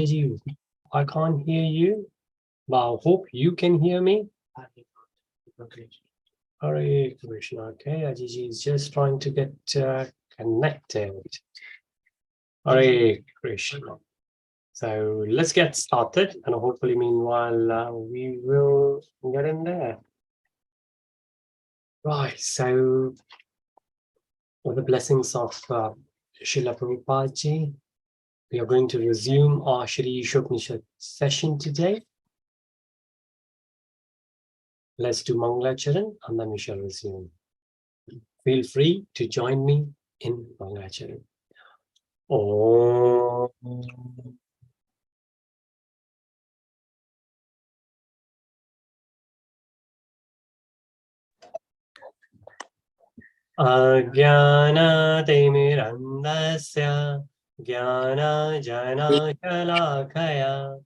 Ajay I can't hear you, but I hope you can hear me. Hare Krishna. Okay, Ajay is just trying to get connected. Hare Krishna. So let's get started, and hopefully, meanwhile, we will get in there. Right. So, with the blessings of Srila Prabhupada ji, we are going to resume our Shri Īśopaniṣad session today. Let's do Mangalacharan and then we shall resume. Feel free to join me in Mangalacharan. Om Ajnana-timirandasya Jnana-janakhalakaya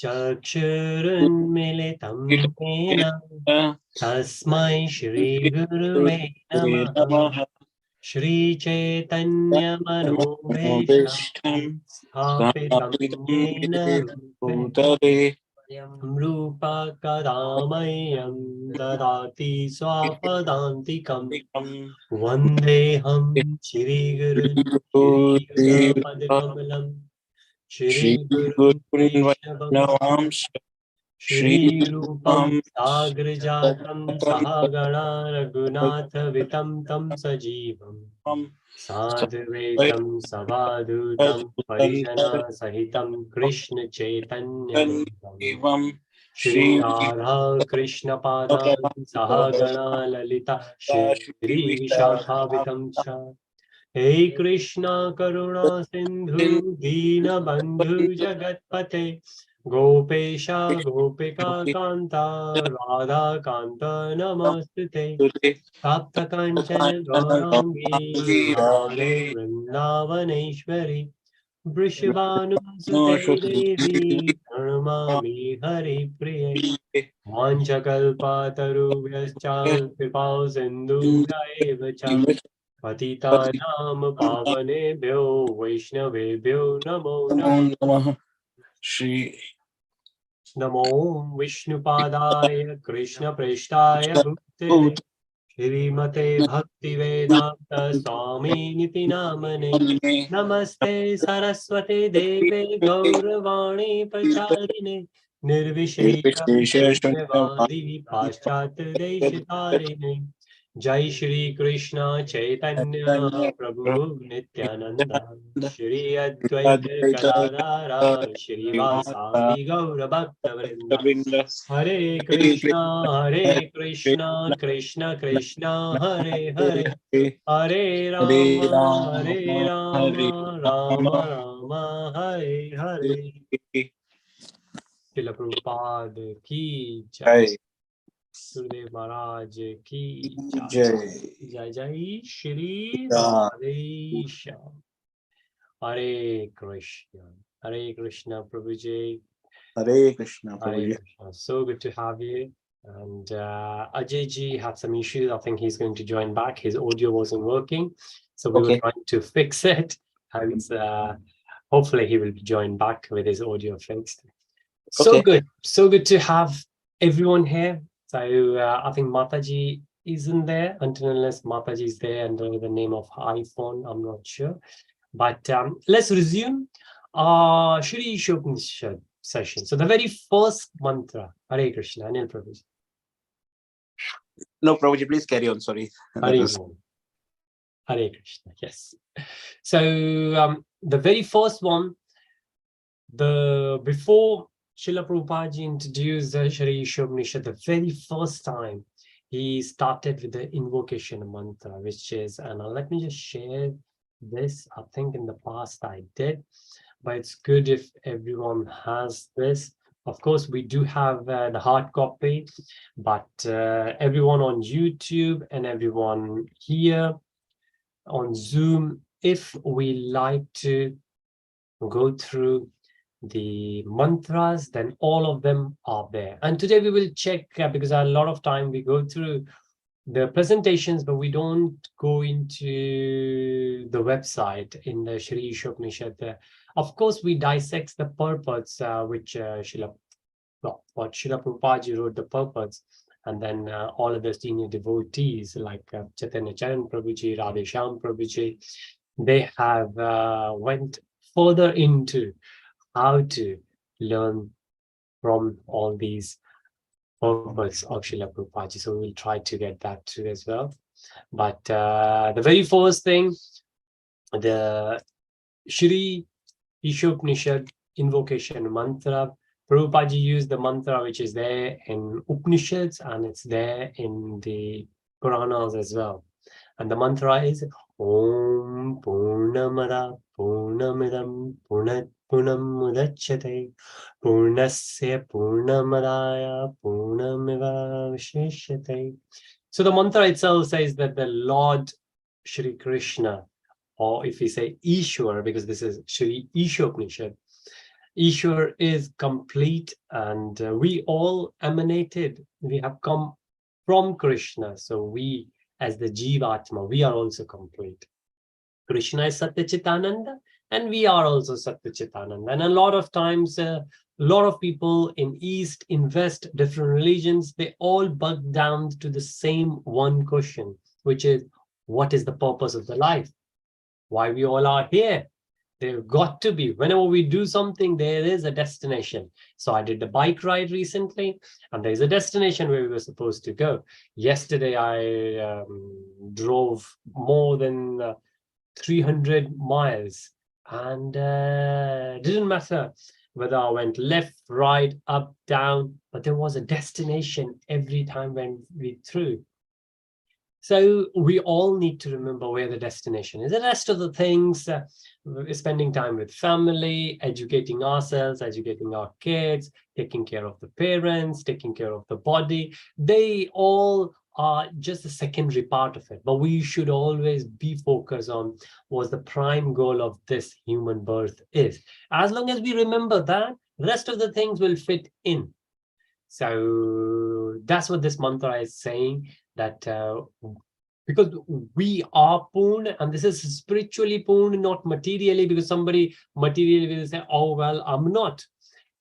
Chakshurunmilitam Yena Tasmai Shri Guruve Namaha Shri Chaitanya Manobhishtam Sthapitam Yena Bhutale Rupa Kadamayam Dadati Swapadantikam Vandeham Shri Guru Shri Yudapadakamalam Shri Guru Vaishnava Shri Rupam Sagrajatam Sahagana Raghunatha Vitam Tam Sajivam Sadhvaitam Savadutam Parijana Sahitam Krishna Chaitanya Devam Shri Radha Krishna Padam Sahagana Lalita Shri Vishakhavitam Cha Hey Krishna Karuna Sindhu Dina Bandhu Jagatpate Gopesha Gopika Kanta Radha Kanta Namastute Tapta Kanchana Gaurangi Radhe Vrindavaneshwari Vrishabhanu Sute Devi Pranamami Hari Priye Vanchakalpa Tarubhyascha Kripal Sindhu Evacha Patita Nam Pavanebhyo Vaishnavebhyo Namo Namaha Shri Namo Vishnupadaya Krishna Preshtaya Bhutale Shrimate Bhaktivedanta Swami Niti Namane Namaste Saraswate Deve Gauravani Pacharine Nirvishesha Shunyavadi Paschat Deshitarine Jai Shri Krishna Chaitanya Prabhu Nityananda Shri Advaita Gadadhara Shri Vasadi Gaura Bhakta Vrinda Hare Krishna Krishna Krishna Hare Hare Hare Rama Rama Rama Hare Hare Srila Prabhupada ki jai Gurudev Maharaj ki jai Jai Jai Shri Radhesha Hare Krishna Prabhuji Hare Krishna Hare Prabhuji. Krishna. So good to have you. And Ajay ji had some issues. I think he's going to join back. His audio wasn't working. So we were trying to fix it. And hopefully he will be joined back with his audio fixed. So good. So good to have everyone here. So I think Mataji isn't there until unless Mataji is there under the name of iPhone. I'm not sure. But let's resume our Shri Īśopaniṣad session. So the very first mantra, Hare Krishna, Anil Prabhuji. No, Prabhuji, please carry on. Sorry. Hare Krishna, yes. So the very first one, before Srila Prabhupada introduced the Shri Īśopaniṣad, the very first time he started with the invocation mantra, which is, and let me just share this. I think in the past I did, but it's good if everyone has this. Of course, we do have the hard copy, but everyone on YouTube and everyone here on Zoom, if we like to go through the mantras, then all of them are there. And today we will check, because a lot of time we go through the presentations, but we don't go into the website in the Shri Īśopaniṣad. Of course, we dissect the purports, which what Srila Prabhupada wrote the purports, and then all of the senior devotees like Chaitanya Charan Prabhuji, Radhe Shyam Prabhuji, they have went further into how to learn from all these purports of Srila Prabhupada. So we'll try to get that too as well. But the very first thing, the Shri Īśopaniṣad invocation mantra, Prabhupada used the mantra which is there in Upanishads and it's there in the Puranas as well. And the mantra is Om Purnamada Purnamidam Punat Punam Mudachyate Purnasya Purnamadaya Purnamiva Vishishyate. So the mantra itself says that the Lord Shri Krishna, or if we say Ishwar, because this is Shri Īśopaniṣad, Ishwar is complete, and we all emanated, we have come from Krishna. So we, as the Jivatma, we are also complete. Krishna is Satya-Chitananda, and we are also Satya-Chitananda. And a lot of times, a lot of people in East, in West, different religions, they all bug down to the same one question, which is, what is the purpose of the life? Why we all are here? They've got to be. Whenever we do something, there is a destination. So I did the bike ride recently, and there's a destination where we were supposed to go. Yesterday, I drove more than 300 miles, and didn't matter whether I went left, right, up, down, but there was a destination every time when we through. So we all need to remember where the destination is. The rest of the things, spending time with family, educating ourselves, educating our kids, taking care of the parents, taking care of the body, they all are just a secondary part of it. But we should always be focused on what the prime goal of this human birth is. As long as we remember that, the rest of the things will fit in. So that's what this mantra is saying, that because we are Purna, and this is spiritually Purna, not materially, because somebody materially will say, oh, well, I'm not.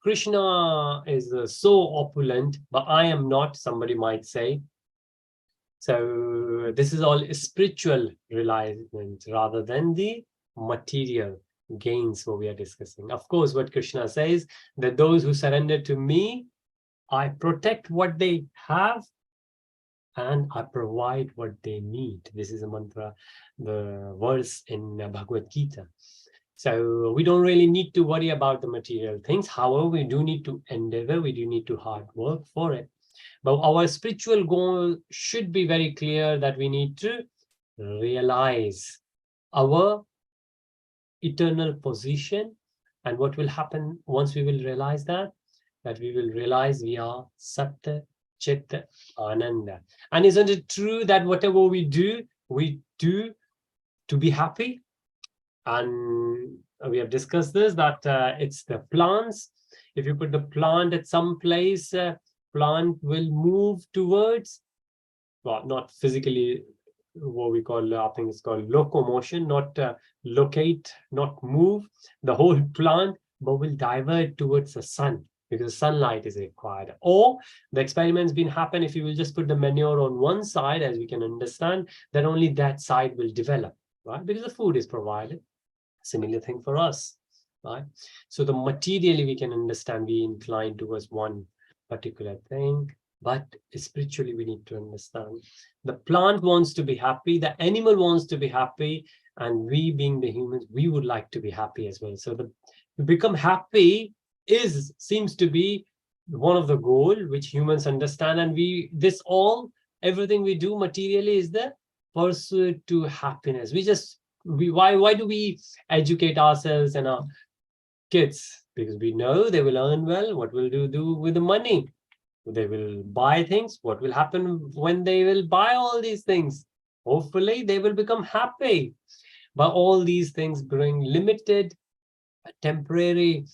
Krishna is so opulent, but I am not, somebody might say. So this is all spiritual realization rather than the material gains what we are discussing. Of course, what Krishna says, that those who surrender to me, I protect what they have and I provide what they need. This is a mantra, the verse in Bhagavad Gita. So we don't really need to worry about the material things. However, we do need to endeavor, we do need to hard work for it. But our spiritual goal should be very clear, that we need to realize our eternal position. And what will happen once we will realize that we will realize we are Satya, Chit, Ananda. And isn't it true that whatever we do to be happy? And we have discussed this, that it's the plants. If you put the plant at some place, plant will move towards, well, not physically, what we call, I think it's called locomotion, not locate, not move the whole plant, but will divert towards the sun, because sunlight is required. Or the experiment's been happen, if you will just put the manure on one side, as we can understand, then only that side will develop, right? Because the food is provided. Similar thing for us, right? So the materially we can understand, we incline towards one particular thing, but spiritually we need to understand. The plant wants to be happy, the animal wants to be happy, and we being the humans, we would like to be happy as well. So to become happy seems to be one of the goal which humans understand, and everything we do materially is the pursuit to happiness. Why do we educate ourselves and our kids? Because we know they will earn well. What will they do with the money? They will buy things. What will happen when they will buy all these things? Hopefully they will become happy. But all these things bring limited, temporary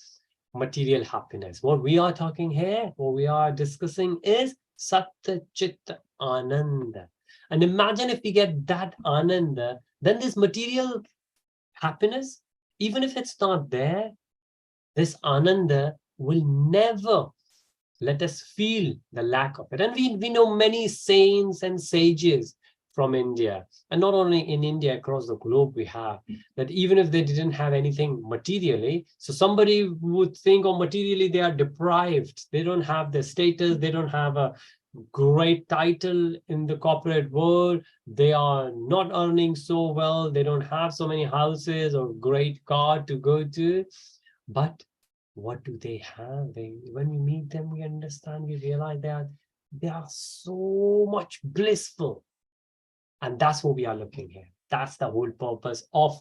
material happiness. What we are talking here, what we are discussing is Satya Chitta Ananda. And imagine if we get that ananda, then this material happiness, even if it's not there, this ananda will never let us feel the lack of it. And we know many saints and sages from India, and not only in India, across the globe we have, that even if they didn't have anything materially, so somebody would think, oh, materially they are deprived, they don't have the status, they don't have a great title in the corporate world, they are not earning so well, they don't have so many houses or great car to go to, but what do they have? When we meet them, we understand, we realize they are so much blissful. And that's what we are looking here. That's the whole purpose of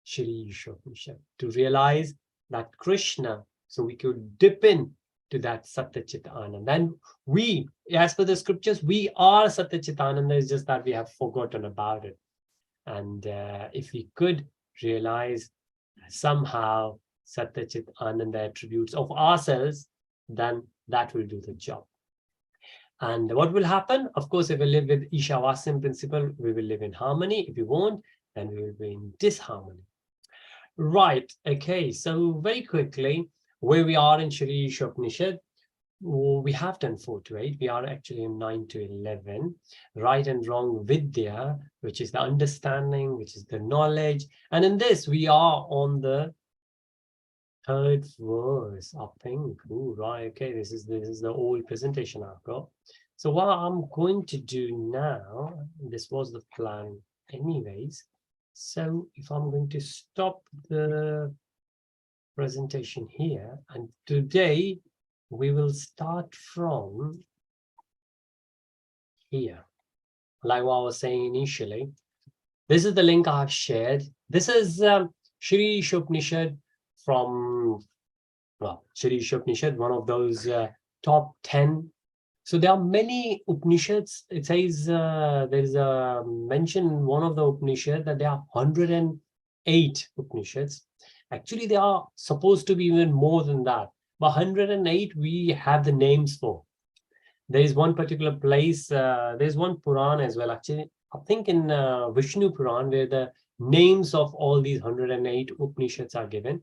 Shri Īśopaniṣad, to realize that Krishna, so we could dip in to that Satyachit Ananda. And we, as per the scriptures, we are Satyachit Ananda, it's just that we have forgotten about it. And if we could realize somehow Satyachit Ananda attributes of ourselves, then that will do the job. And what will happen? Of course, if we live with Īśāvasyam principle, we will live in harmony. If we won't, then we will be in disharmony. Right, okay, so very quickly, where we are in Shri Īśopaniṣad, we have done 4 to 8. We are actually in 9 to 11. Right and wrong vidya, which is the understanding, which is the knowledge. And in this, we are on the 3rd verse, I think. Ooh, right, okay, this is the old presentation I've got. So what I'm going to do now, this was the plan anyways. So if I'm going to stop the presentation here, and today we will start from here. Like what I was saying initially, this is the link I've shared. This is Shri Īśopaniṣad from, well, Shri Īśopaniṣad, one of those top 10. So there are many Upanishads. It says there's a mention in one of the Upanishad that there are 108 Upanishads. Actually, there are supposed to be even more than that. But 108 we have the names for. There is one particular place, there's one Puran as well, actually, I think in Vishnu Puran, where the names of all these 108 Upanishads are given.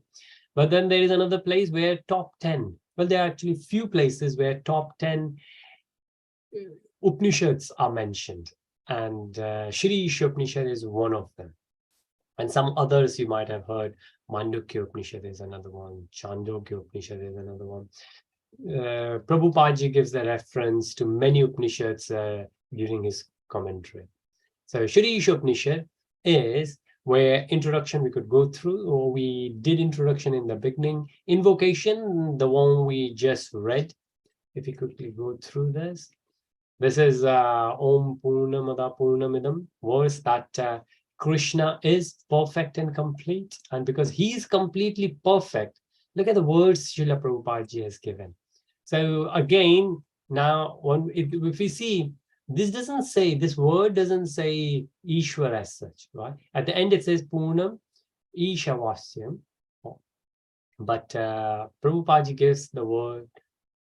But then there is another place where top 10, well, there are actually few places where top 10 Upanishads are mentioned. And Shri Īśopaniṣad is one of them. And some others you might have heard. Mandukya Upanishad is another one. Chandogya Upanishad is another one. Prabhupada gives the reference to many Upanishads during his commentary. So Shri Īśopaniṣad is where introduction we could go through, or we did introduction in the beginning. Invocation, the one we just read. If we quickly go through this. This is Om Purnamada Purnamidam, verse that Krishna is perfect and complete. And because he is completely perfect, look at the words Srila Prabhupada has given. So again, now if we see, this doesn't say, this word doesn't say Ishwar as such, right? At the end it says Purnam Īśāvasyam. But Prabhupada gives the word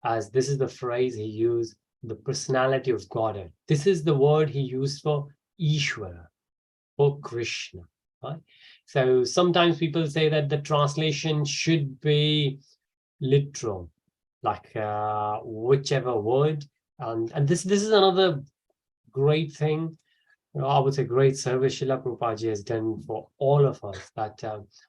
as, this is the phrase he used, the personality of Godhead. This is the word he used for Ishwara, for Krishna, right? So sometimes people say that the translation should be literal, like whichever word. And this is another great thing, I would say great service Srila Prabhupada has done for all of us, that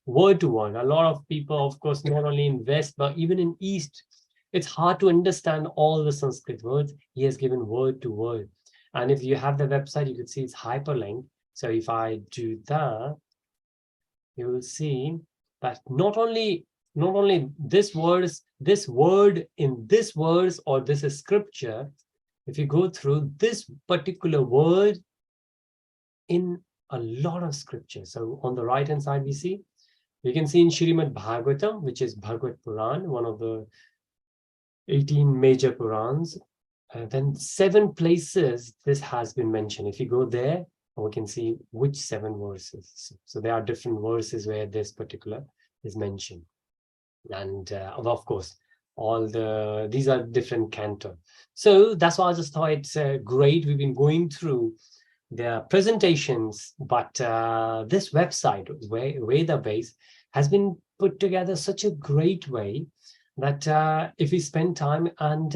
word to word. A lot of people, of course, not only in West, but even in East, it's hard to understand all the Sanskrit words. He has given word to word. And if you have the website, you can see it's hyperlinked. So if I do that, you will see that not only this word in this verse, or this is scripture, if you go through this particular word in a lot of scripture. So on the right hand side, we can see in Śrīmad Bhagavatam, which is Bhagavad Puran, one of the 18 major Purans. Then 7 places this has been mentioned. If you go there, we can see which 7 verses. So there are different verses where this particular is mentioned. And of course, these are different cantos. So that's why I just thought it's great. We've been going through the presentations, but this website, Vedabase, has been put together such a great way that if we spend time and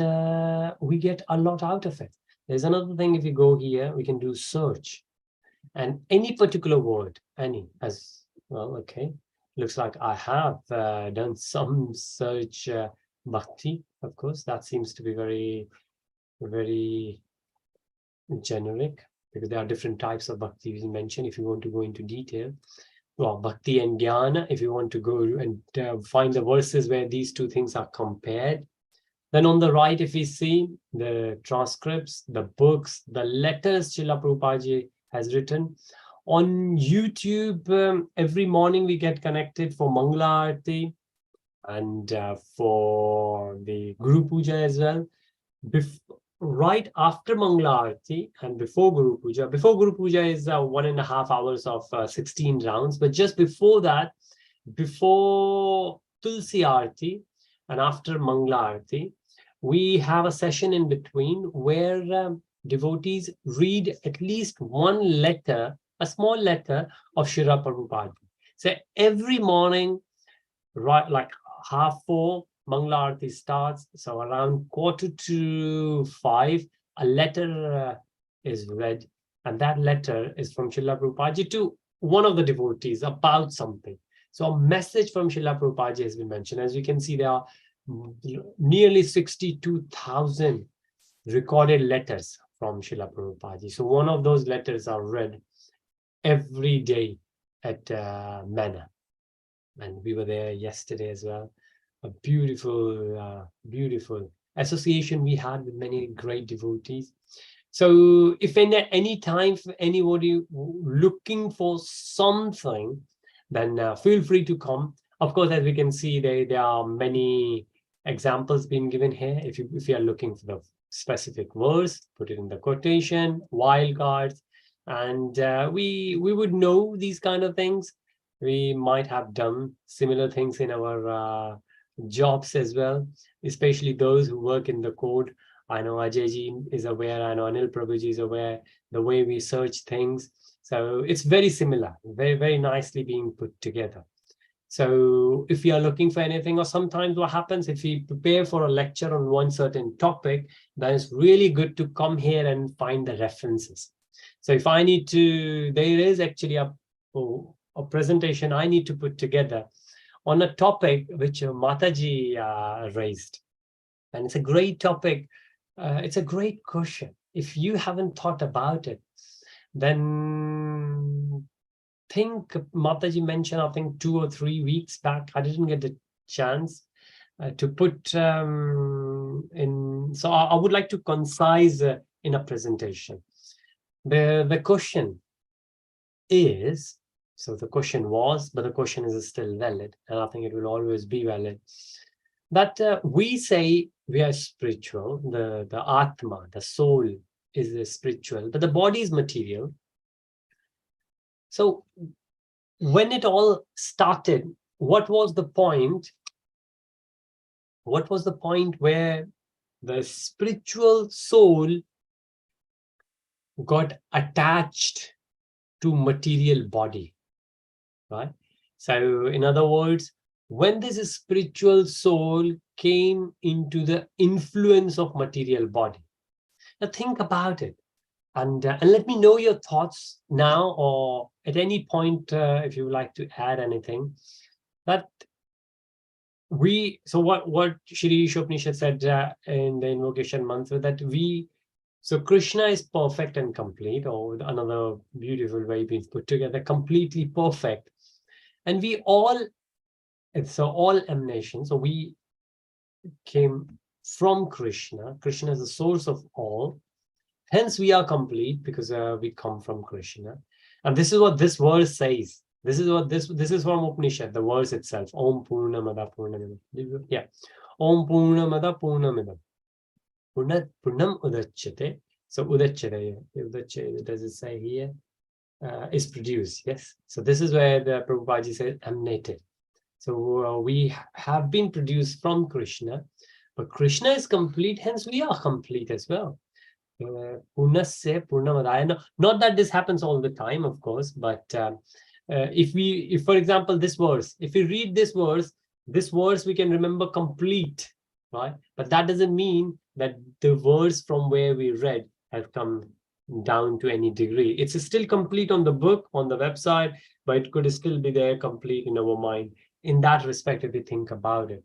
we get a lot out of it. There's another thing, if you go here, we can do search. And any particular word, as well, okay. Looks like I have done some search bhakti, of course. That seems to be very, very generic, because there are different types of bhakti you mentioned if you want to go into detail. Well, bhakti and jnana, if you want to go and find the verses where these two things are compared. Then on the right, if we see the transcripts, the books, the letters Srila Prabhupada has written. On YouTube, every morning we get connected for Mangala Aarti and for the Guru Puja as well. Right after Mangala Aarti and before Guru Puja is 1.5 hours of 16 rounds. But just before that, before Tulsi Aarti and after Mangala Aarti, we have a session in between where devotees read at least one letter, a small letter of Srila Prabhupada. So every morning, right, like 4:30, Mangala Aarti starts. So around 4:45, a letter is read. And that letter is from Srila Prabhupada to one of the devotees about something. So a message from Srila Prabhupada has been mentioned. As you can see, there are nearly 62,000 recorded letters from Srila Prabhupada. So one of those letters are read every day at Mana. And we were there yesterday as well. A beautiful, beautiful association we had with many great devotees. So if at any time for anybody looking for something, then feel free to come. Of course, as we can see, there are many examples being given here. If you are looking for the specific verse, put it in the quotation, wildcards, and we would know these kind of things. We might have done similar things in our jobs as well, especially those who work in the code. I know Ajayji is aware, I know Anil Prabhuji is aware, the way we search things. So it's very similar, very, very nicely being put together. So if you are looking for anything, or sometimes what happens if we prepare for a lecture on one certain topic, then it's really good to come here and find the references. So if I need to, there is actually a presentation I need to put together on a topic which Mataji raised. And it's a great topic. It's a great question. If you haven't thought about it, then think Mataji mentioned, I think 2 or 3 weeks back, I didn't get the chance to put in. So I would like to concise in a presentation. The question is, so the question was, but the question is still valid, and I think it will always be valid, that we say we are spiritual, the Atma, the soul is spiritual, but the body is material. So when it all started, what was the point? What was the point where the spiritual soul got attached to material body, right? So in other words, when this spiritual soul came into the influence of material body. Now think about it, and let me know your thoughts now, or at any point if you would like to add anything. That so what Shri Īśopaniṣad said in the invocation mantra, that so Krishna is perfect and complete, or another beautiful way being put together, completely perfect. And we all, so all emanations, so we came from Krishna. Krishna is the source of all. Hence we are complete because we come from Krishna. And this is what this verse says. This is what this is from Upanishad, the verse itself. Om Purnamada Purnamidam. Yeah. Om Purnamada Purnamidam. Purnam Udachyate. So Udachyate, does it say here? Is produced, yes. So this is where the Prabhupada says emanated. So we have been produced from Krishna. But Krishna is complete, hence we are complete as well. Purnasya Purnamadaya. Not that this happens all the time, of course, but if for example, this verse, if we read this verse we can remember complete, right? But that doesn't mean that the verse from where we read has come down to any degree. It's still complete on the book, on the website, but it could still be there complete in our mind. In that respect, if we think about it,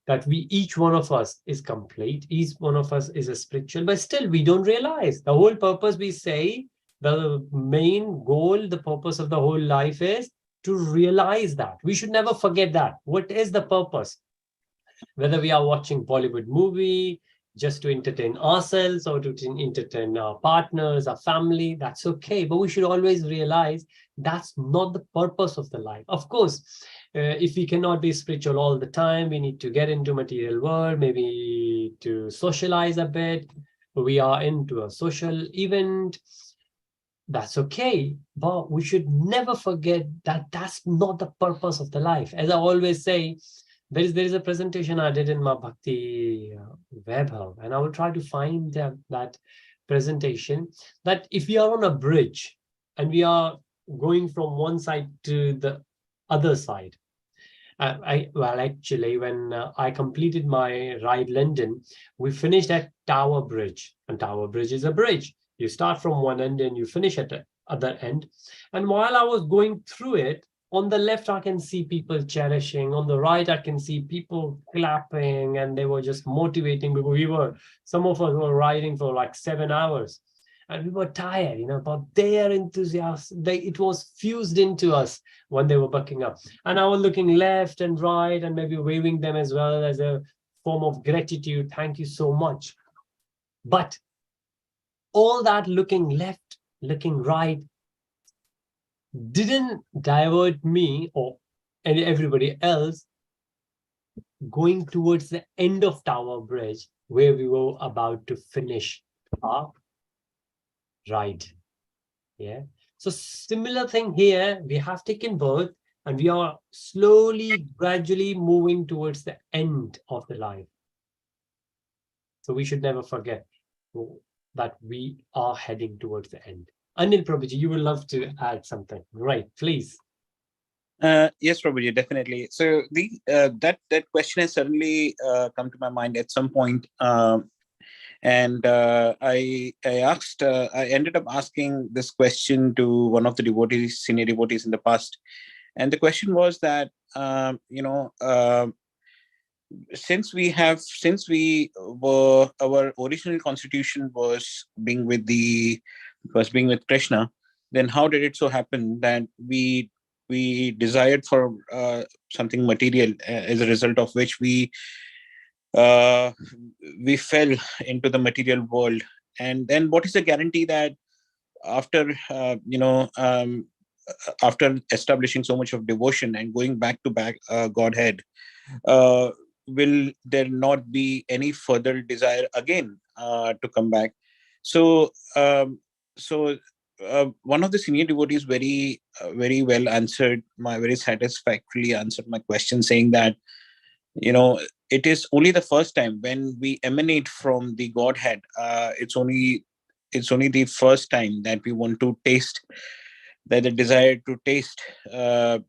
that each one of us is complete, each one of us is a spiritual, but still we don't realize the whole purpose. We say the main goal, the purpose of the whole life is to realize that. We should never forget that. What is the purpose? Whether we are watching Bollywood movie just to entertain ourselves or to entertain our partners, our family, that's okay. But we should always realize that's not the purpose of the life. Of course, if we cannot be spiritual all the time, we need to get into material world, maybe to socialize a bit. We are into a social event, that's okay. But we should never forget that that's not the purpose of the life. As I always say, there is a presentation I did in my Bhakti Vaibhav, and I will try to find that presentation, that if we are on a bridge and we are going from one side to the other side, actually, when I completed my ride London, we finished at Tower Bridge, and Tower Bridge is a bridge. You start from one end and you finish at the other end. And while I was going through it, on the left, I can see people cherishing. On the right, I can see people clapping, and they were just motivating. Because some of us were riding for like 7 hours, and we were tired, but their enthusiasm, it was fused into us when they were bucking up. And I was looking left and right and maybe waving them as well as a form of gratitude. Thank you so much. But all that looking left, looking right, didn't divert me or everybody else going towards the end of Tower Bridge, where we were about to finish our ride. Yeah. So similar thing here, we have taken birth and we are slowly, gradually moving towards the end of the life. So we should never forget that we are heading towards the end. Anil Prabhuji, you would love to add something, right? Please. Yes, Prabhuji, definitely. So that question has certainly come to my mind at some point, and I ended up asking this question to one of the devotees, senior devotees in the past, and the question was that since our original constitution was being with Krishna, then how did it so happen that we desired for something material, as a result of which we fell into the material world? And then what is the guarantee that after after establishing so much of devotion and going back to Godhead, will there not be any further desire again to come back? So one of the senior devotees very well very satisfactorily answered my question, saying that it is only the first time when we emanate from the Godhead. It's only the first time that we want to taste, that the desire to taste,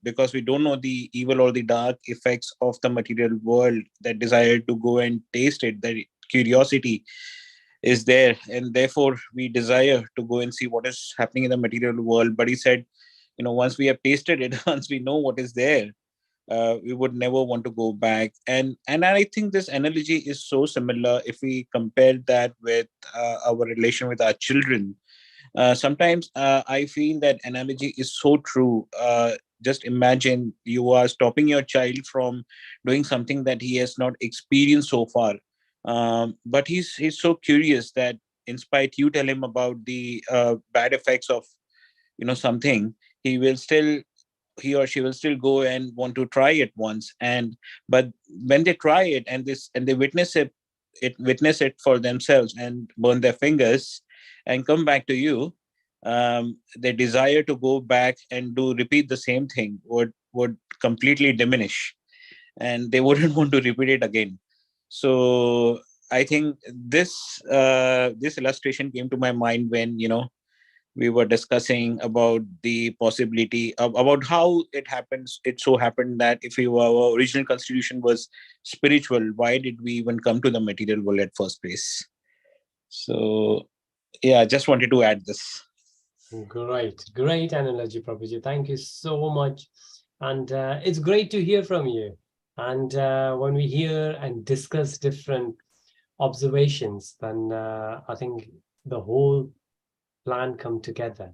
because we don't know the evil or the dark effects of the material world. That desire to go and taste it, that curiosity is there, and therefore we desire to go and see what is happening in the material world. But he said, once we have tasted it, once we know what is there, we would never want to go back. And I think this analogy is so similar if we compare that with our relation with our children. Sometimes I feel that analogy is so true. Just imagine you are stopping your child from doing something that he has not experienced so far, but he's so curious that in spite you tell him about the bad effects of something, he or she will still go and want to try it once. But when they try it and they witness it for themselves and burn their fingers and come back to you, their desire to go back and repeat the same thing would completely diminish, and they wouldn't want to repeat it again. So I think this this illustration came to my mind when we were discussing about the possibility of, about how it happens. It so happened that if our original constitution was spiritual, why did we even come to the material world at first place? So yeah, just wanted to add this. Great analogy, Prabhuji. Thank you so much. And it's great to hear from you. And when we hear and discuss different observations, then I think the whole plan come together.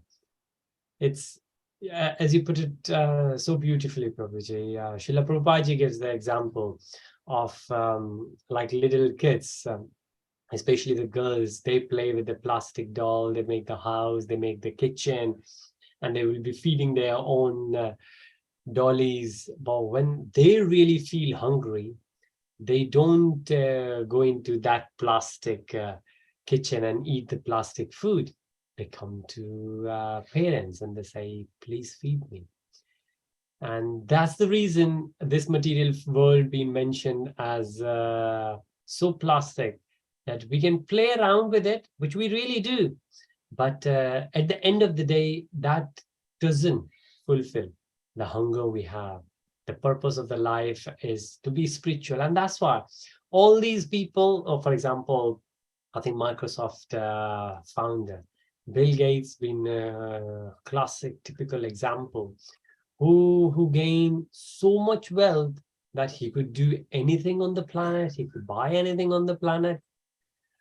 It's, as you put it so beautifully, Prabhuji, Srila Prabhupada gives the example of like little kids, especially the girls, they play with the plastic doll, they make the house, they make the kitchen, and they will be feeding their own dollies. But when they really feel hungry, they don't go into that plastic kitchen and eat the plastic food. They come to parents and they say, please feed me. And that's the reason this material world being mentioned as so plastic, that we can play around with it, which we really do. But at the end of the day, that doesn't fulfill the hunger we have. The purpose of the life is to be spiritual. And that's why all these people, or for example, I think Microsoft founder, Bill Gates being a classic, typical example, who gained so much wealth that he could do anything on the planet, he could buy anything on the planet.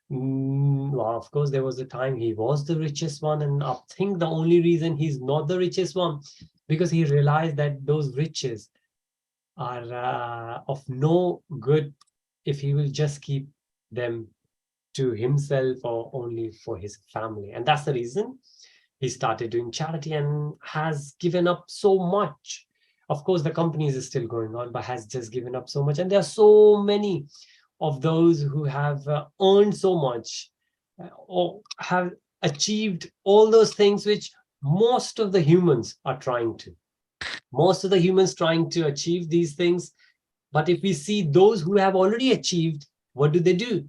Well, of course, there was a time he was the richest one, and I think the only reason he's not the richest one, because he realized that those riches are of no good if he will just keep them to himself or only for his family. And that's the reason he started doing charity and has given up so much. Of course, the company is still going on, but has just given up so much. And there are so many of those who have earned so much or have achieved all those things which most of the humans are trying to. Most of the humans trying to achieve these things. But if we see those who have already achieved, what do?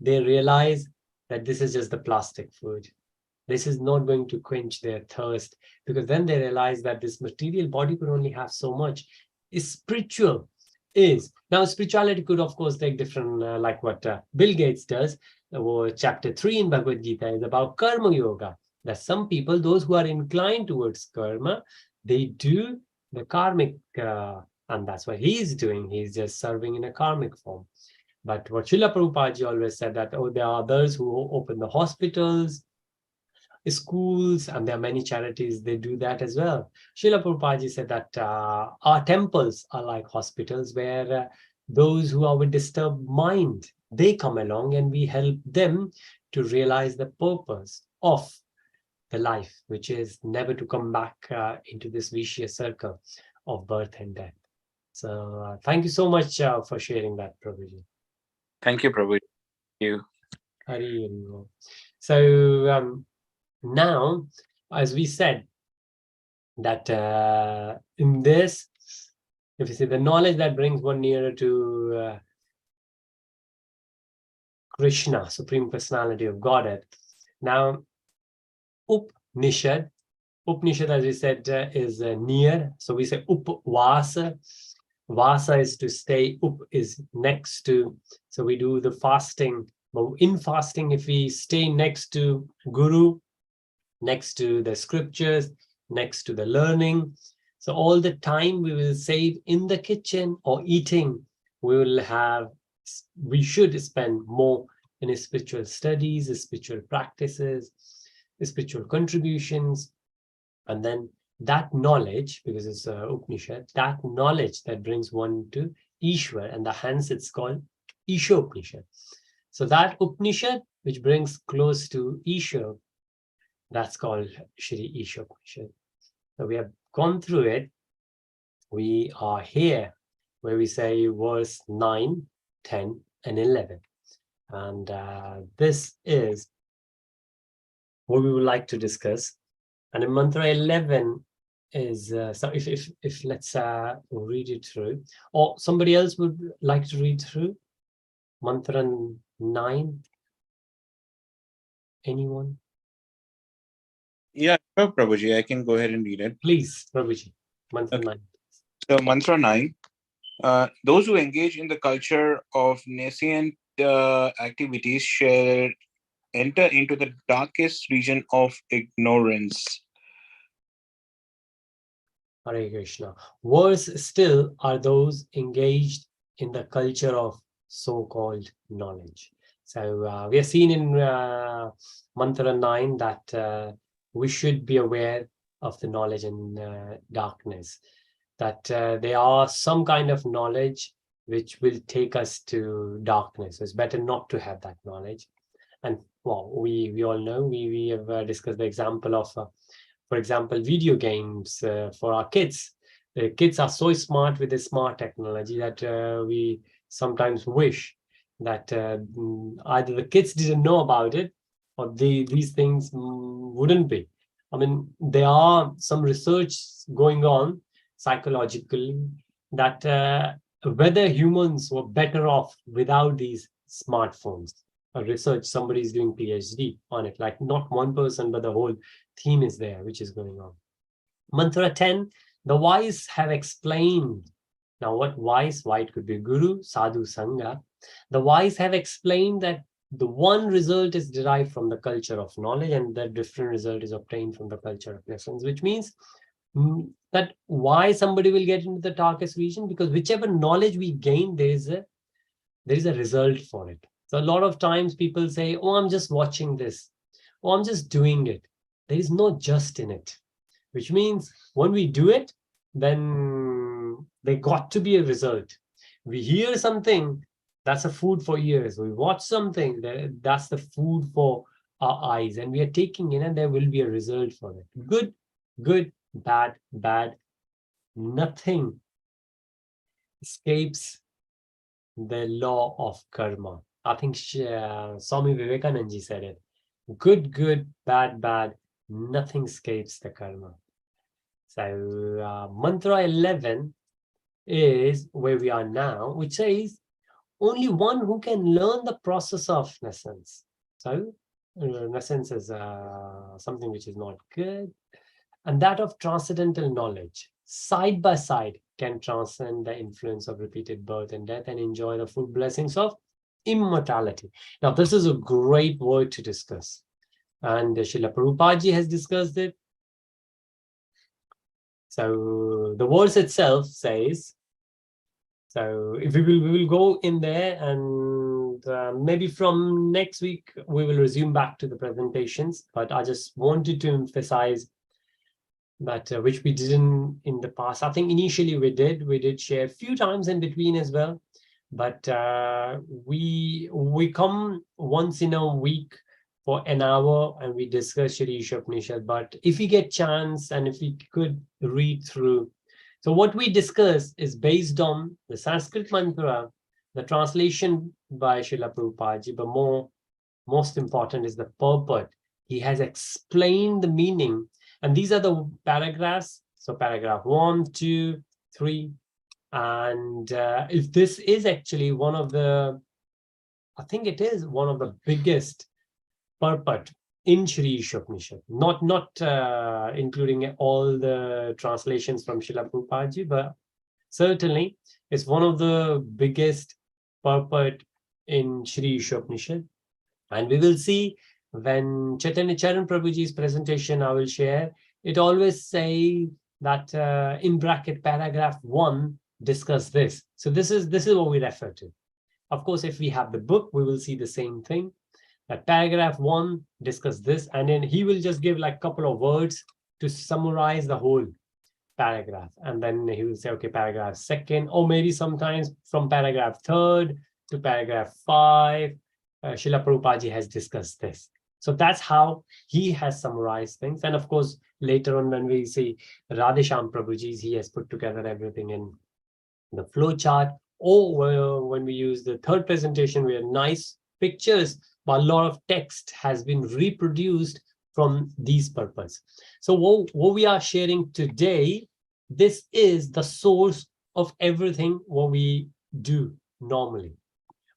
They realize that this is just the plastic food. This is not going to quench their thirst, because then they realize that this material body could only have so much. Spiritual is. Now, spirituality could, of course, take different, like what Bill Gates does. Chapter 3 in Bhagavad Gita is about karma yoga. That some people, those who are inclined towards karma, they do the karmic, and that's what he's doing. He's just serving in a karmic form. But what Srila Prabhupada always said that, oh, there are others who open the hospitals, schools, and there are many charities, they do that as well. Srila Prabhupada said that our temples are like hospitals where those who are with disturbed mind, they come along and we help them to realize the purpose of the life, which is never to come back into this vicious circle of birth and death. So thank you so much for sharing that, Prabhuji. Thank you, Prabhu. Thank you. So now, as we said, that in this, if you see the knowledge that brings one nearer to Krishna, Supreme Personality of Godhead. Now, Upanishad, as we said, is near. So we say Upvasa. Vasa is to stay, up is next to. So we do the fasting. But in fasting, if we stay next to Guru, next to the scriptures, next to the learning, so all the time we will save in the kitchen or eating, we should spend more in spiritual studies, spiritual practices, spiritual contributions, and then that knowledge, because it's Upanishad, that knowledge that brings one to Ishwar, and hence it's called Īśopaniṣad. So that Upanishad, which brings close to Ishwar, that's called Shri Īśopaniṣad. So we have gone through it. We are here where we say verse 9, 10, and 11. And this is what we would like to discuss. And in mantra 11 is, so if let's read it through, or somebody else would like to read through. Mantra 9. Anyone? Yeah, sure, Prabhuji. I can go ahead and read it. Please, Prabhuji. Mantra 9. So, Mantra 9. Those who engage in the culture of nascent activities shall enter into the darkest region of ignorance. Hare Krishna. Worse still are those engaged in the culture of so-called knowledge. So we have seen in Mantra 9 that we should be aware of the knowledge and darkness, that there are some kind of knowledge which will take us to darkness. So it's better not to have that knowledge. And well, we all know, we have discussed the example of for example, video games for our kids. The kids are so smart with the smart technology that we sometimes wish that either the kids didn't know about it or these things wouldn't be. I mean, there are some research going on psychologically that whether humans were better off without these smartphones. A research, somebody is doing PhD on it, like not one person, but the whole theme is there, which is going on. Mantra 10, the wise have explained. Now, what wise? Why it could be Guru, Sadhu, Sangha. The wise have explained that the one result is derived from the culture of knowledge and the different result is obtained from the culture of lessons, which means that why somebody will get into the darkest region, because whichever knowledge we gain, there is a result for it. So a lot of times people say, oh, I'm just watching this. Oh, I'm just doing it. There is no just in it, which means when we do it, then there got to be a result. We hear something, that's a food for ears. We watch something, that's the food for our eyes. And we are taking in and there will be a result for it. Good, good, bad, bad. Nothing escapes the law of karma. I think Swami Vivekananda said it. Good, good, bad, bad. Nothing escapes the karma. So mantra 11 is where we are now, which says only one who can learn the process of nescience. So nescience is something which is not good. And that of transcendental knowledge, side by side, can transcend the influence of repeated birth and death and enjoy the full blessings of immortality. Now, this is a great word to discuss. And Srila Prabhupada has discussed it. So the verse itself says, so if we will go in there and maybe from next week, we will resume back to the presentations. But I just wanted to emphasize that which we didn't in the past. I think initially we did share a few times in between as well, but we come once in a week for an hour and we discuss Shri Īśopaniṣad. But if we get chance and if we could read through, so what we discuss is based on the Sanskrit mantra, the translation by Srila Prabhupada, but most important is the purport. He has explained the meaning. And these are the paragraphs. So paragraph 1, 2, 3. And if this is actually one of the, I think it is one of the biggest purport in Shri Īśopaniṣad, not including all the translations from Srila Prabhupada, but certainly it's one of the biggest purport in Shri Īśopaniṣad. And we will see when Chaitanya Charan Prabhuji's presentation I will share, it always say that in bracket paragraph 1 discuss this. So this is what we refer to. Of course, if we have the book, we will see the same thing. That paragraph 1 discuss this, and then he will just give like a couple of words to summarize the whole paragraph. And then he will say, okay, paragraph 2nd, or maybe sometimes from paragraph 3rd to paragraph 5, Srila Prabhupada has discussed this. So that's how he has summarized things. And of course, later on when we see Radhesham Prabhuji's, he has put together everything in the flow chart. Or when we use the 3rd presentation, where nice pictures, but a lot of text has been reproduced from these purposes. So what we are sharing today, this is the source of everything what we do normally.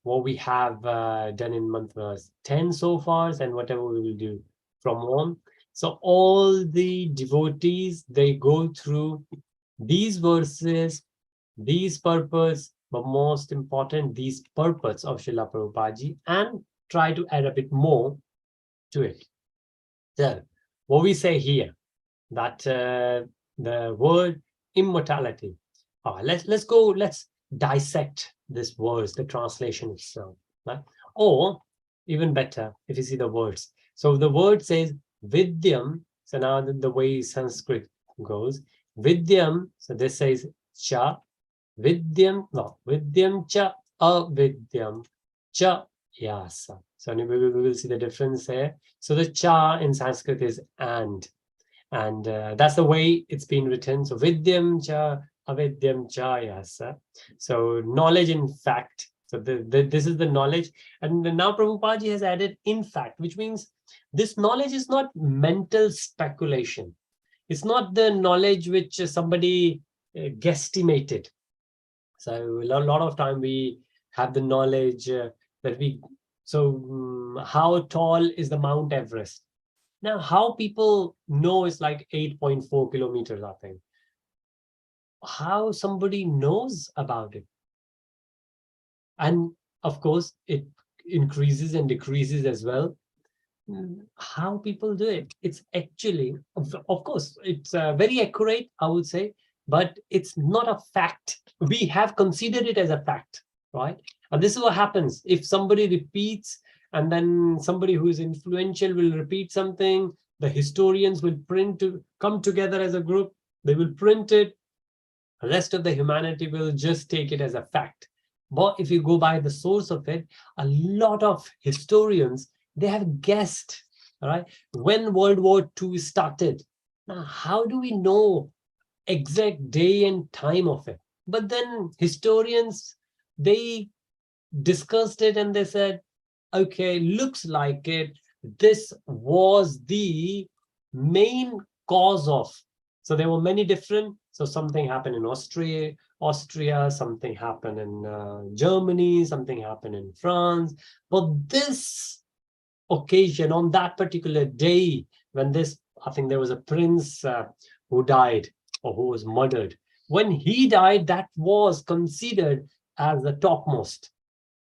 what we have done in month verse 10 so far, and whatever we will do from on. So all the devotees, they go through these verses, these purpose, but most important, these purpose of Srila Prabhupada and try to add a bit more to it. So what we say here, that the word immortality. Let's dissect this verse, the translation itself, right? Or even better, if you see the words. So the word says vidyam. So now the way Sanskrit goes, vidyam. So this says cha, vidyam, no, vidyam cha, avidyam cha yasa. So we will see the difference here. So the cha in Sanskrit is and that's the way it's been written. So vidyam cha avidyam cha yasa. So knowledge in fact. So this is the knowledge. And now Prabhupada has added in fact, which means this knowledge is not mental speculation. It's not the knowledge which somebody guesstimated. So a lot of time we have the knowledge that we, so how tall is the Mount Everest? Now, how people know it's like 8.4 kilometers, I think. How somebody knows about it? And of course, it increases and decreases as well. How people do it? It's actually, of course, it's very accurate, I would say, but it's not a fact. We have considered it as a fact, right? And this is what happens if somebody repeats, and then somebody who is influential will repeat something. The historians will come together as a group. They will print it. The rest of the humanity will just take it as a fact. But if you go by the source of it, a lot of historians, they have guessed, all right, when World War II started. Now, how do we know exact day and time of it? But then historians, they discussed it and they said, okay, looks like it. This was the main cause of. So there were many different. So something happened in Austria, something happened in Germany, something happened in France. But this occasion, on that particular day, when this, I think there was a prince who died or who was murdered. When he died, that was considered as the topmost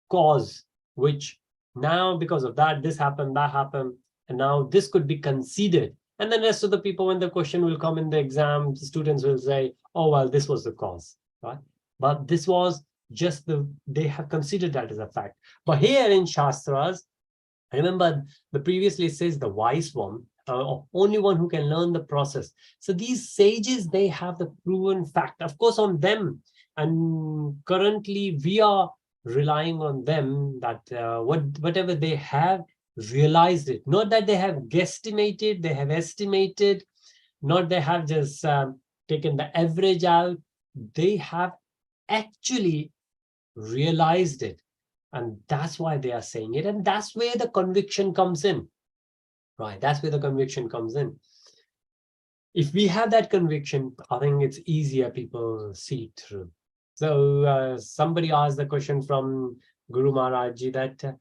cause, which now because of that, this happened, that happened, and now this could be considered. And then the rest of the people, when the question will come in the exam, the students will say, oh, well, this was the cause, right? But this was just they have considered that as a fact. But here in Shastras, remember the previously says the wise one, only one who can learn the process. So these sages, they have the proven fact, of course, on them. And currently we are relying on them that whatever they have realized it, not that they have guesstimated, they have estimated, not they have just taken the average out, they have actually realized it. And that's why they are saying it. And that's where the conviction comes in, right? That's where the conviction comes in. If we have that conviction, I think it's easier people see through. So somebody asked the question from Guru Maharaj Ji that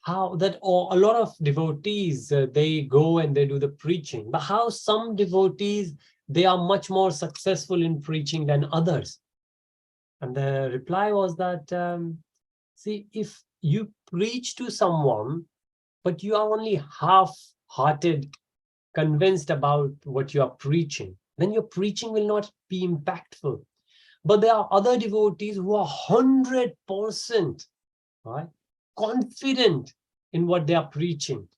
how that a lot of devotees, they go and they do the preaching, but how some devotees, they are much more successful in preaching than others. And the reply was that, see, if you preach to someone, but you are only half-hearted, convinced about what you are preaching, then your preaching will not be impactful. But there are other devotees who are 100%, right, confident in what they are preaching.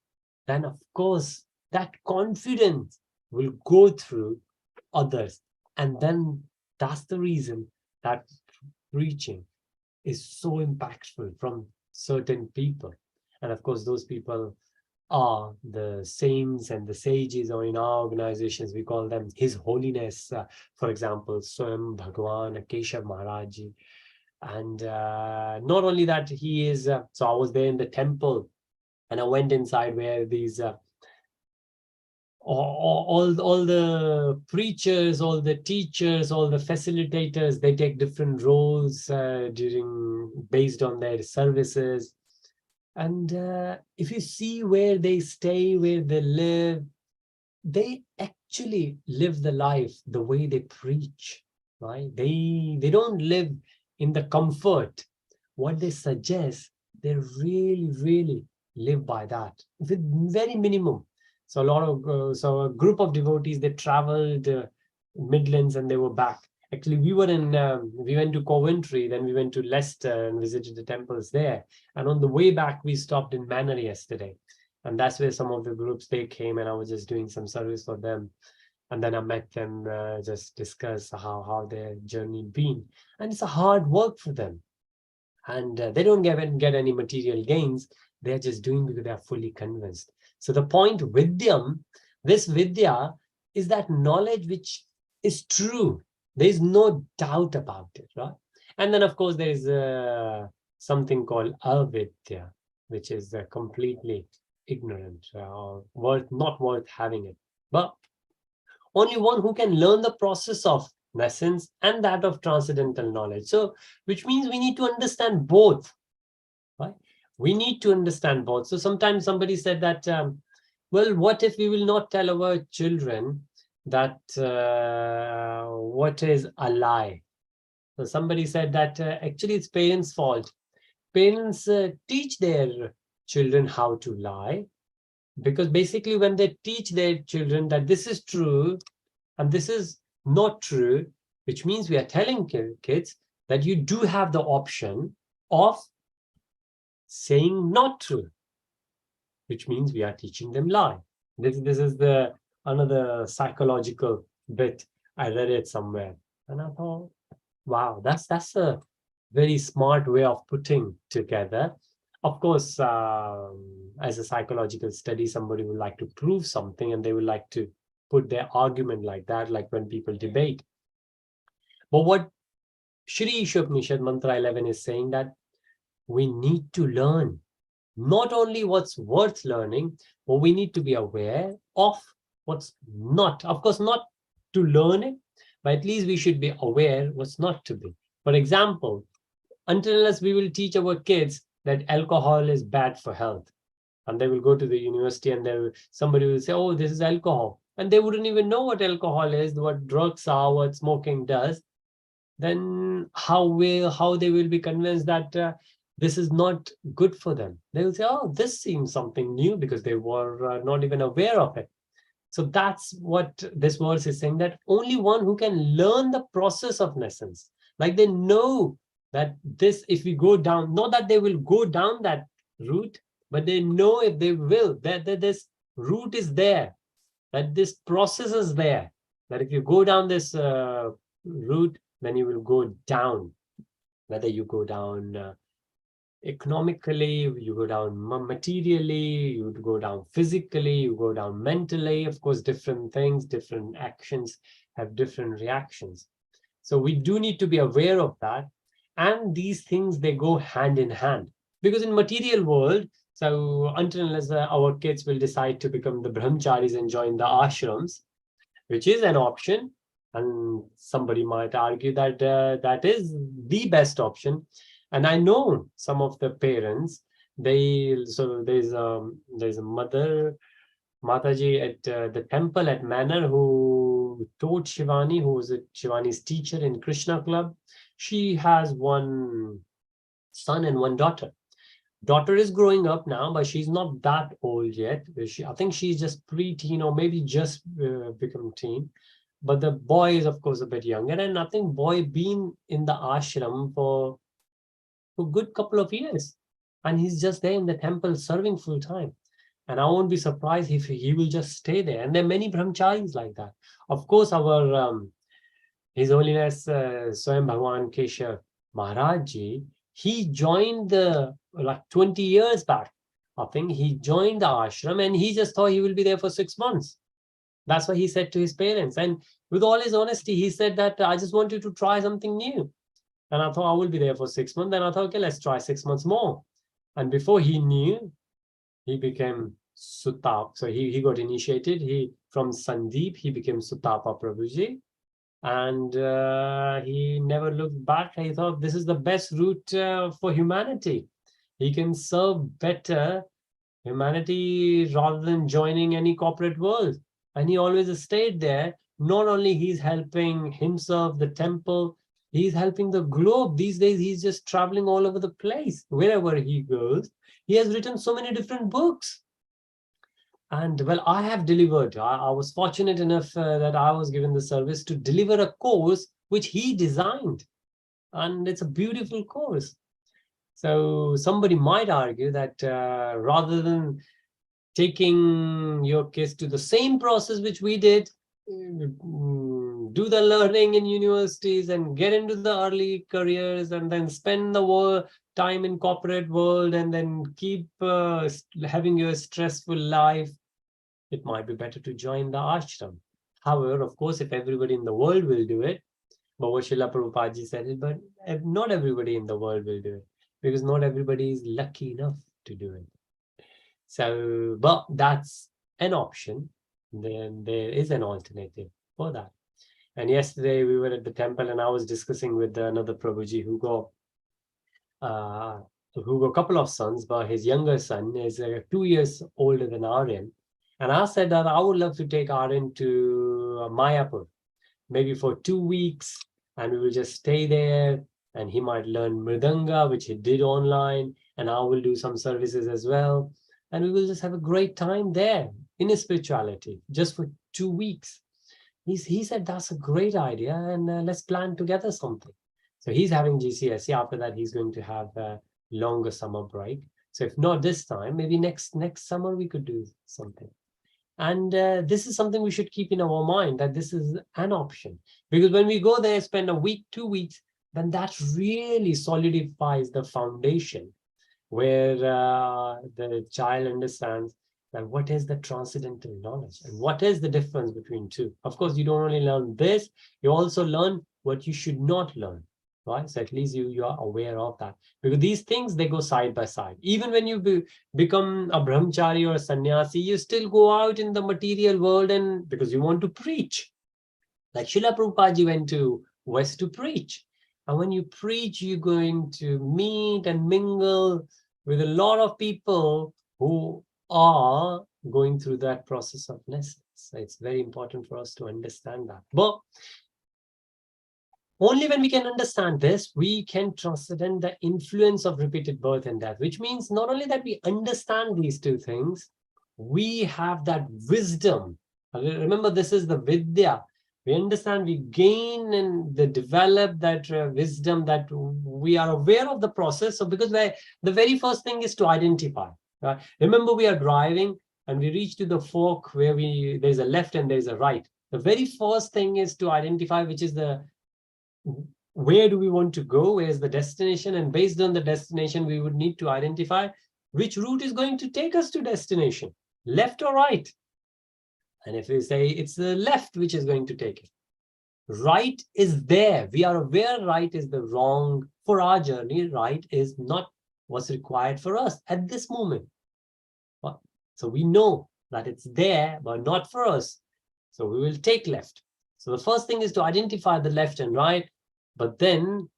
Then, of course, that confidence will go through others. And then that's the reason that preaching is so impactful from certain people. And of course, those people are the saints and the sages, or in our organizations, we call them His Holiness, for example, Swam Bhagwan Keshav Maharaj Ji. And not only that, he is, so I was there in the temple and I went inside where these all the preachers, all the teachers, all the facilitators, they take different roles based on their services. And if you see where they stay, where they live, they actually live the life the way they preach, right? They don't live in the comfort. What they suggest, they really live by that with very minimum. So a group of devotees, they traveled Midlands and they were back. Actually, we went to Coventry, then we went to Leicester and visited the temples there. And on the way back, we stopped in Manor yesterday. And that's where some of the groups, they came, and I was just doing some service for them. And then I met them, just discuss how their journey been. And it's a hard work for them. And they don't get any material gains. They're just doing because they're fully convinced. So the point vidyam, this vidya, is that knowledge which is true. There is no doubt about it, right? And then, of course, there is something called avidya, which is completely ignorant, or not worth having it. But only one who can learn the process of nescience and that of transcendental knowledge. So, which means we need to understand both, right? We need to understand both. So sometimes somebody said that, well, what if we will not tell our children that what is a lie? So somebody said that actually it's parents' fault. Parents teach their children how to lie, because basically when they teach their children that this is true and this is not true, which means we are telling kids that you do have the option of saying not true, which means we are teaching them lie. This is the another psychological bit. I read it somewhere and I thought, wow, that's a very smart way of putting together. Of course, as a psychological study, somebody would like to prove something and they would like to put their argument like that, like when people debate. But what Shri Īśopaniṣad Mantra 11 is saying, that we need to learn not only what's worth learning, but we need to be aware of what's not. Of course, not to learn it, but at least we should be aware what's not to be. For example, until unless we will teach our kids that alcohol is bad for health, and they will go to the university and somebody will say, oh, this is alcohol, and they wouldn't even know what alcohol is, what drugs are, what smoking does, then how they will be convinced that this is not good for them? They will say, oh, this seems something new, because they were not even aware of it. So that's what this verse is saying, that only one who can learn the process of nescience, like they know that this, if we go down, not that they will go down that route, but they know if they will, that this route is there, that this process is there, that if you go down this route, then you will go down, whether you go down economically, you go down materially, you would go down physically, you go down mentally. Of course, different things, different actions have different reactions. So we do need to be aware of that. And these things, they go hand in hand, because in material world, so until unless our kids will decide to become the brahmacharis and join the ashrams, which is an option, and somebody might argue that that is the best option. And I know some of the parents, there's a mother, Mataji at the temple at Manor, who taught Shivani, who was Shivani's teacher in Krishna Club. She has one son and one daughter. Daughter is growing up now, but she's not that old yet. I think she's just pre-teen, or maybe just become teen. But the boy is, of course, a bit younger. And I think boy been in the ashram for a good couple of years. And he's just there in the temple serving full time. And I won't be surprised if he will just stay there. And there are many brahmacharis like that. Of course, our His Holiness Swayam Bhagwan Keshav Maharaj Ji, he joined like 20 years back. I think he joined the ashram and he just thought he will be there for 6 months. That's what he said to his parents. And with all his honesty, he said that I just wanted to try something new. And I thought I will be there for 6 months. Then I thought, okay, let's try 6 months more. And before he knew, he became Sutap. So he got initiated. He from Sandeep, he became Sutapa Prabhuji. And he never looked back. He thought this is the best route for humanity. He can serve better humanity rather than joining any corporate world. And he always stayed there. Not only he's helping himself, the temple, he's helping the globe. These days, he's just traveling all over the place. Wherever he goes, he has written so many different books. And well, I have delivered. I was fortunate enough that I was given the service to deliver a course which he designed. And it's a beautiful course. So somebody might argue that rather than taking your kids to the same process which we did, do the learning in universities and get into the early careers and then spend the time in corporate world and then keep having your stressful life, it might be better to join the ashram. However, of course, if everybody in the world will do it, but what Srila Prabhupada ji said it, but not everybody in the world will do it because not everybody is lucky enough to do it. So, but that's an option. Then there is an alternative for that. And yesterday we were at the temple and I was discussing with another Prabhuji who got a couple of sons, but his younger son is 2 years older than Aryan. And I said that I would love to take Aryan to Mayapur, maybe for 2 weeks, and we will just stay there and he might learn Mridanga, which he did online, and I will do some services as well. And we will just have a great time there in his spirituality, just for 2 weeks. He said, that's a great idea, and let's plan together something. So he's having GCSE. After that, he's going to have a longer summer break. So if not this time, maybe next summer we could do something. And this is something we should keep in our mind, that this is an option. Because when we go there, spend a week, 2 weeks, then that really solidifies the foundation where the child understands that what is the transcendental knowledge and what is the difference between two. Of course, you don't only learn this, you also learn what you should not learn, right? So at least you are aware of that. Because these things, they go side by side. Even when you become a brahmachari or a sannyasi, you still go out in the material world and because you want to preach. Like Srila Prabhupada ji went to West to preach. And when you preach, you're going to meet and mingle with a lot of people who are going through that process of nescience. So it's very important for us to understand that. But only when we can understand this, we can transcend the influence of repeated birth and death, which means not only that we understand these two things, we have that wisdom. Remember, this is the vidya. We understand, we gain and develop that wisdom, that we are aware of the process. So because the very first thing is to identify. Right? Remember, we are driving and we reach to the fork where there's a left and there's a right. The very first thing is to identify which is where do we want to go, where's the destination, and based on the destination, we would need to identify which route is going to take us to destination, left or right. And if we say it's the left which is going to take it, right is there. We are aware right is the wrong for our journey. Right is not what's required for us at this moment. So we know that it's there, but not for us. So we will take left. So the first thing is to identify the left and right, but then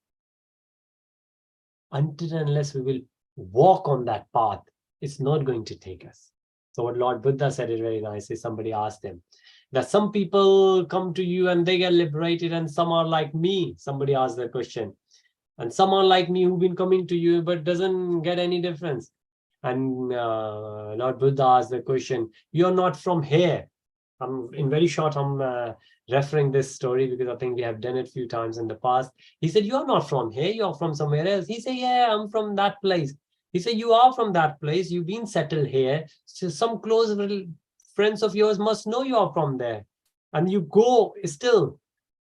until and unless we will walk on that path, it's not going to take us. So what Lord Buddha said it very nicely. Somebody asked him that some people come to you and they get liberated and some are like me. Somebody asked that question. And some are like me who've been coming to you, but doesn't get any difference. And Lord Buddha asked the question, you're not from here. In very short, I'm referring this story because I think we have done it a few times in the past. He said, you're not from here, you're from somewhere else. He said, yeah, I'm from that place. He said, you are from that place, you've been settled here. So some close friends of yours must know you are from there. And you go still,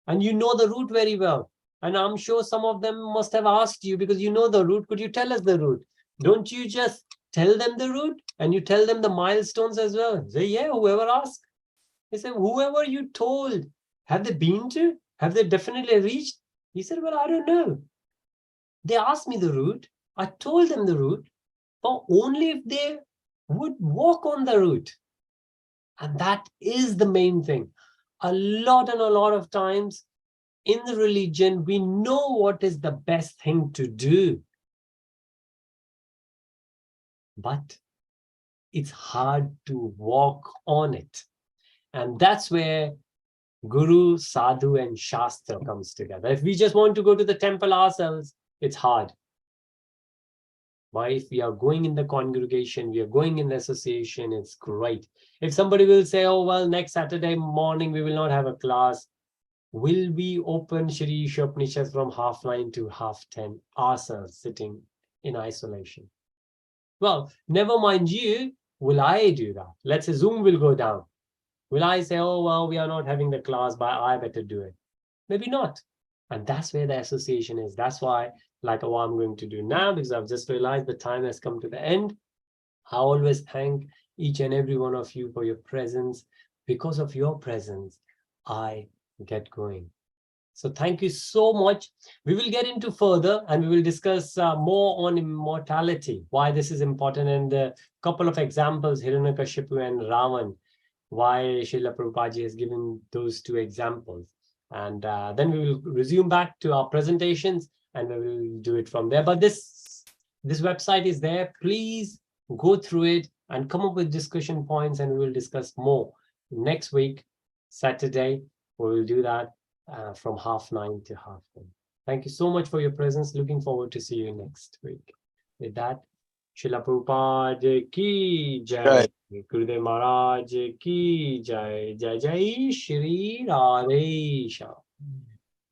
and you know the route very well. And I'm sure some of them must have asked you because you know the route. Could you tell us the route? Don't you just tell them the route and you tell them the milestones as well? Say, yeah, whoever asks. He said, whoever you told, have they been to? Have they definitely reached? He said, well, I don't know. They asked me the route. I told them the route, but only if they would walk on the route. And that is the main thing. A lot of times in the religion, we know what is the best thing to do. But it's hard to walk on it. And that's where Guru, Sadhu, and Shastra comes together. If we just want to go to the temple ourselves, it's hard. But if we are going in the congregation, we are going in the association, it's great. If somebody will say, oh, well, next Saturday morning, we will not have a class, will we open Shri Īśopaniṣad from 9:30 to 10:30 ourselves sitting in isolation? Well, never mind you, will I do that? Let's say Zoom will go down. Will I say, oh, well, we are not having the class, but I better do it? Maybe not. And that's where the association is. That's why, like what I'm going to do now, because I've just realized the time has come to the end. I always thank each and every one of you for your presence. Because of your presence, I get going. So thank you so much. We will get into further and we will discuss more on immortality, why this is important, and a couple of examples, Hiranyakashipu and Ravan, why Srila Prabhupada has given those two examples. And then we will resume back to our presentations and we will do it from there. But this website is there. Please go through it and come up with discussion points, and we will discuss more. Next week, Saturday, we will do that from 9:30 to 10:30. Thank you so much for your presence. Looking forward to see you next week. With that, Srila Prabhupada ki jai. Gurudev Maharaj ki jai. Jai Jai Shri Radhe.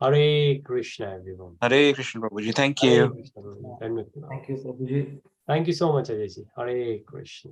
Hare Krishna, everyone. Hare Krishna, Prabhuji. Thank Hare you. Krishna, Prabhuji. Thank you, Prabhuji. Thank you so much, Ajay ji. Hare Krishna.